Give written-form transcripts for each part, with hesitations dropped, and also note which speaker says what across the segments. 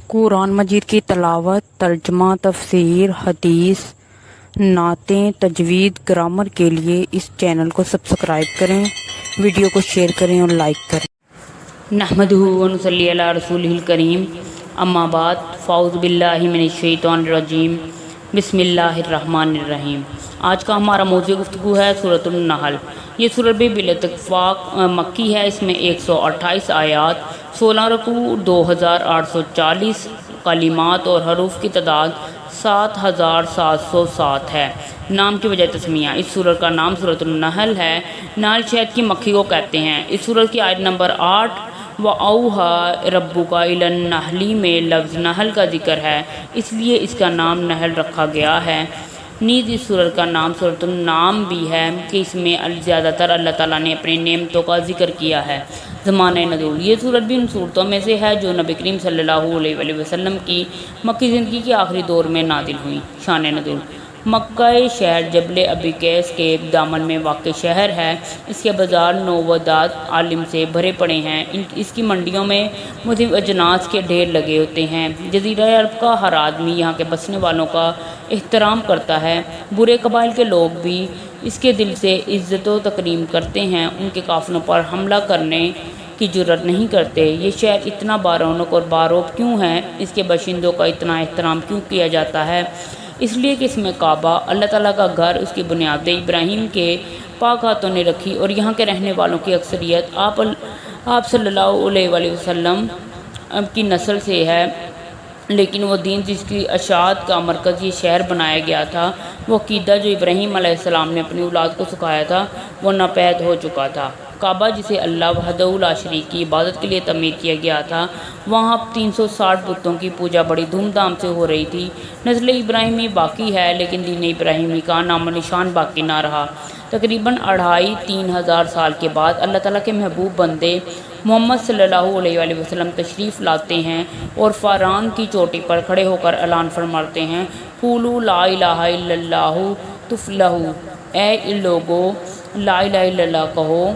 Speaker 1: قرآن مجید کی تلاوت، ترجمہ، تفسیر، حدیث، نعتیں، تجوید، گرامر کے لیے اس چینل کو سبسکرائب کریں، ویڈیو کو شیئر کریں اور لائک کریں۔
Speaker 2: نحمدہ و نصلی علی رسولہ الکریم، اما بعد، فاعوذ باللہ من الشیطان الرجیم، بسم اللہ الرحمن الرحیم۔ آج کا ہمارا موضوع گفتگو ہے سورۃ النحل۔ یہ سورۃ بھی بالاتفاق مکی ہے۔ اس میں 128 آیات، 16 رکوع، 2840 کلمات اور حروف کی تعداد 7707 ہے۔ نام کی وجہ تسمیہ: اس سورت کا نام سورۃ النحل ہے۔ نحل شہد کی مکھی کو کہتے ہیں۔ اس سورت کی آیت نمبر 8 وَأَوْحَىٰ رَبُّكَ إِلَى النَّحْلِ میں لفظ نحل کا ذکر ہے، اس لیے اس کا نام نحل رکھا گیا ہے۔ نیز اس سورت کا نام سورۃ النعام بھی ہے کہ اس میں زیادہ تر اللہ تعالیٰ نے اپنی نعمتوں کا ذکر کیا ہے۔ زمانہ نزول: یہ سورت بھی ان صورتوں میں سے ہے جو نبی کریم صلی اللہ علیہ وآلہ وسلم کی مکی زندگی کے آخری دور میں نازل ہوئیں۔ شان نزول: مکہ شہر جبل ابی قیس کے دامن میں واقع شہر ہے۔ اس کے بازار نوادرات عالم سے بھرے پڑے ہیں۔ اس کی منڈیوں میں مختلف اجناس کے ڈھیر لگے ہوتے ہیں۔ جزیرہ عرب کا ہر آدمی یہاں کے بسنے والوں کا احترام کرتا ہے۔ برے قبائل کے لوگ بھی اس کے دل سے عزت و تکریم کرتے ہیں۔ ان کے قافلوں پر حملہ کرنے کی جرات نہیں کرتے۔ یہ شہر اتنا بارونق اور باروب کیوں ہے؟ اس کے باشندوں کا اتنا احترام کیوں کیا جاتا ہے؟ اس لیے کہ اس میں کعبہ، اللہ تعالیٰ کا گھر، اس کی بنیادیں ابراہیم کے پاک ہاتھوں نے رکھی اور یہاں کے رہنے والوں کی اکثریت آپ صلی اللہ علیہ وآلہ وسلم کی نسل سے ہے۔ لیکن وہ دین جس کی اشاعت کا مرکز یہ شہر بنایا گیا تھا، وہ عقیدہ جو ابراہیم علیہ السلام نے اپنی اولاد کو سکھایا تھا، وہ ناپید ہو چکا تھا۔ کعبہ جسے اللہ وحدہ لا شریک کی عبادت کے لیے تعمیر کیا گیا تھا، وہاں 360 بتوں کی پوجا بڑی دھوم دھام سے ہو رہی تھی۔ نسل ابراہیمی باقی ہے لیکن دین ابراہیمی کا نام و نشان باقی نہ رہا۔ تقریباً 2500 سال کے بعد اللہ تعالیٰ کے محبوب بندے محمد صلی اللہ علیہ وآلہ وسلم تشریف لاتے ہیں اور فاران کی چوٹی پر کھڑے ہو کر اعلان فرماتے ہیں، قولوا لا الہ الا اللہ تفلحوا، اے لوگو لا الہ الا اللہ کہو،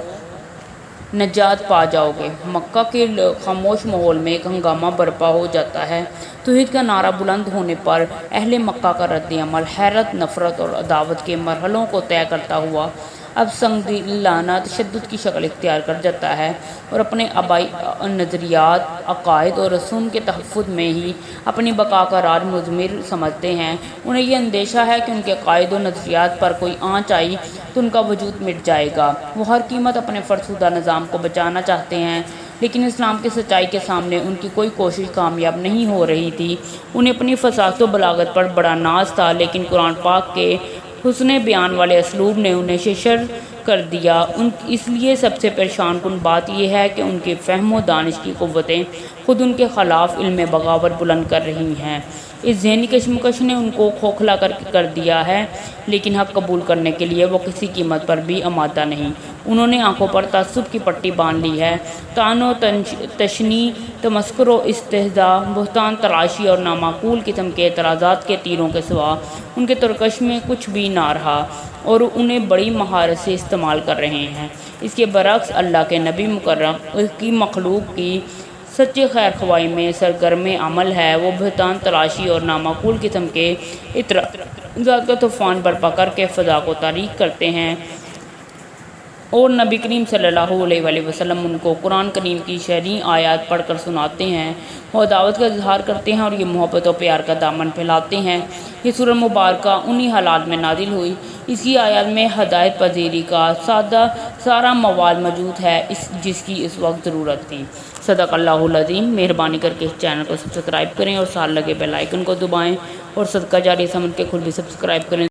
Speaker 2: نجات پا جاؤ گے۔ مکہ کے خاموش ماحول میں ایک ہنگامہ برپا ہو جاتا ہے۔ توحید کا نعرہ بلند ہونے پر اہل مکہ کا رد عمل حیرت، نفرت اور عداوت کے مرحلوں کو طے کرتا ہوا اب سنگ دلانہ تشدد کی شکل اختیار کر جاتا ہے اور اپنے آبائی نظریات، عقائد اور رسوم کے تحفظ میں ہی اپنی بقا کا راز مضمر سمجھتے ہیں۔ انہیں یہ اندیشہ ہے کہ ان کے عقائد و نظریات پر کوئی آنچ آئی تو ان کا وجود مٹ جائے گا۔ وہ ہر قیمت اپنے فرسودہ نظام کو بچانا چاہتے ہیں، لیکن اسلام کی سچائی کے سامنے ان کی کوئی کوشش کامیاب نہیں ہو رہی تھی۔ انہیں اپنی فصاحت و بلاغت پر بڑا ناز تھا، لیکن قرآن پاک کے حسن بیان والے اسلوب نے انہیں شرر کر دیا۔ اس لیے سب سے پریشان کن بات یہ ہے کہ ان کے فہم و دانش کی قوتیں خود ان کے خلاف علم بغاوت بلند کر رہی ہیں۔ اس ذہنی کشمکش نے ان کو کھوکھلا کر دیا ہے، لیکن حق قبول کرنے کے لیے وہ کسی قیمت پر بھی آمادہ نہیں۔ انہوں نے آنکھوں پر تعصب کی پٹی باندھ لی ہے۔ طعن و تشنیع، تمسخر و استہزاء، بہتان تراشی اور نامعقول قسم کے اعتراضات کے تیروں کے سوا ان کے ترکش میں کچھ بھی نہ رہا اور انہیں بڑی مہارت سے استعمال کر رہے ہیں۔ اس کے برعکس اللہ کے نبی مکرم اس کی مخلوق کی سچی خیر خواہی میں سرگرم عمل ہے۔ وہ بہتان تراشی اور نامعقول قسم کے اعتراضات کا طوفان برپا کر کے فضا کو تاریک کرتے ہیں اور نبی کریم صلی اللہ علیہ وآلہ وسلم ان کو قرآن کریم کی شرعی آیات پڑھ کر سناتے ہیں۔ وہ عداوت کا اظہار کرتے ہیں اور یہ محبت و پیار کا دامن پھیلاتے ہیں۔ یہ سورہ مبارکہ انہی حالات میں نازل ہوئی۔ اس کی آیات میں ہدایت پذیری کا سارا مواد موجود ہے جس کی اس وقت ضرورت تھی۔ صدق اللہ العظیم۔ مہربانی کر کے اس چینل کو سبسکرائب کریں اور ساتھ لگے بیل آئیکن کو دبائیں اور صدقہ جاریہ سمجھ کے خود بھی سبسکرائب کریں۔